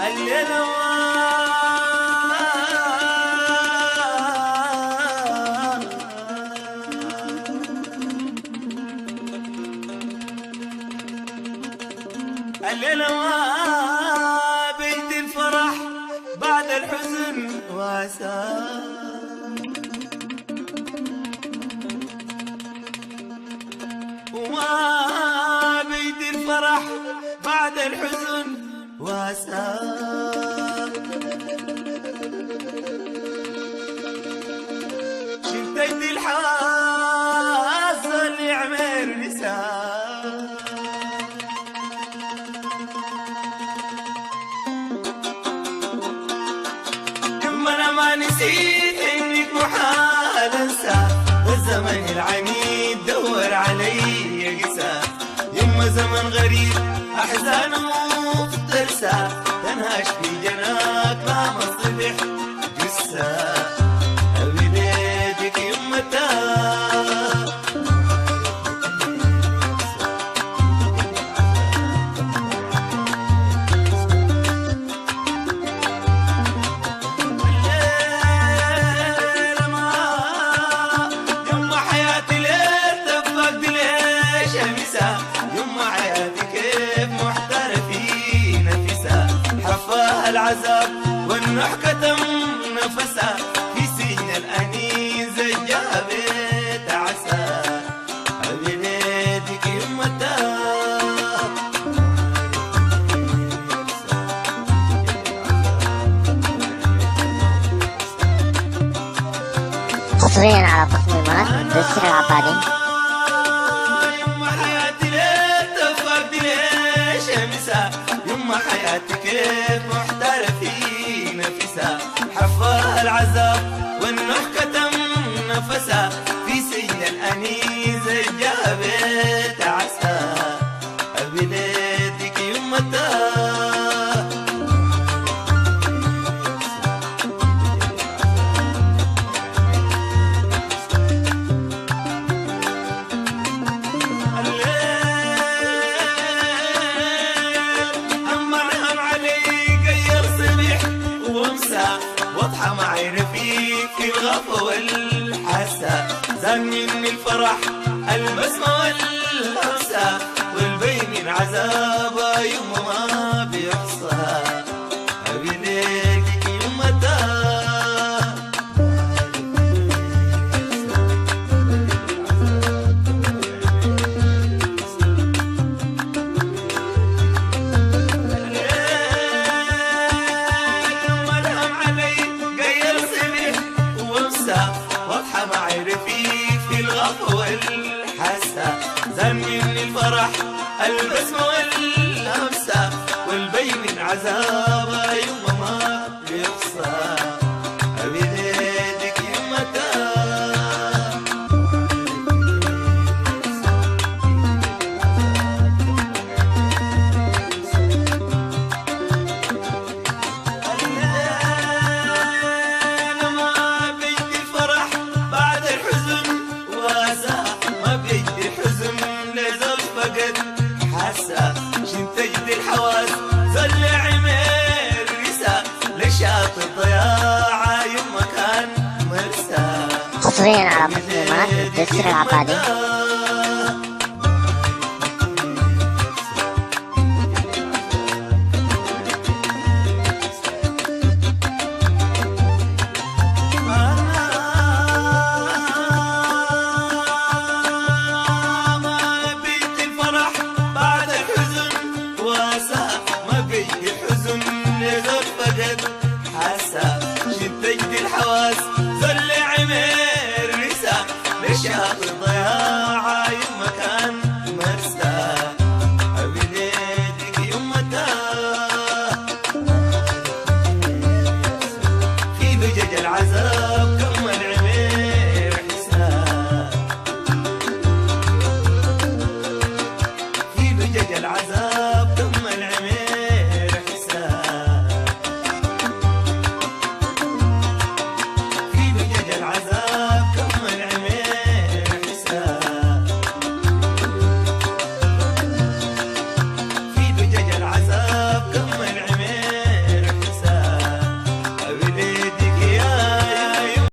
الليلة الليلة بيت الفرح بعد الحزن واساه بيت الفرح بعد الحزن واساه شلت ايدي الحظ اللي عمر نساه يما انا ما نسيت انك محال انسى والزمن العنيد دور علي قساه يما زمن غريب احزانه في ترساه تنهش في جناك لا مصبح جسه بيديك يما العذاب والنوح كتم نفسها في سجن الأنيس جابت عسى بليدك يمتها حصريا على تصميمات تسر العبادي. يما حياتي ليه تفقد ليه شمسها يما حياتي كيف محترفين نفسها حفاها العذاب والنوح كتم نفسها في سجن الأنيس جابت عسى بليدك يمتها واضحة معي رفيق في الغفا والحسا زان مني الفرح البسمة والهوسة والبين من عذابه يما ما بيحصى بيديك يما واضحة معي رفيق في الغفا والحسا زان مني الفرح البسمة والهمسة والبين من عذابه يما ما بيحصى بيديك يما حسا شنتجد الحواس زل عمير رسا لشاط الضياعة يما كان مرسى حصريا على تصميمات تسر العبادي.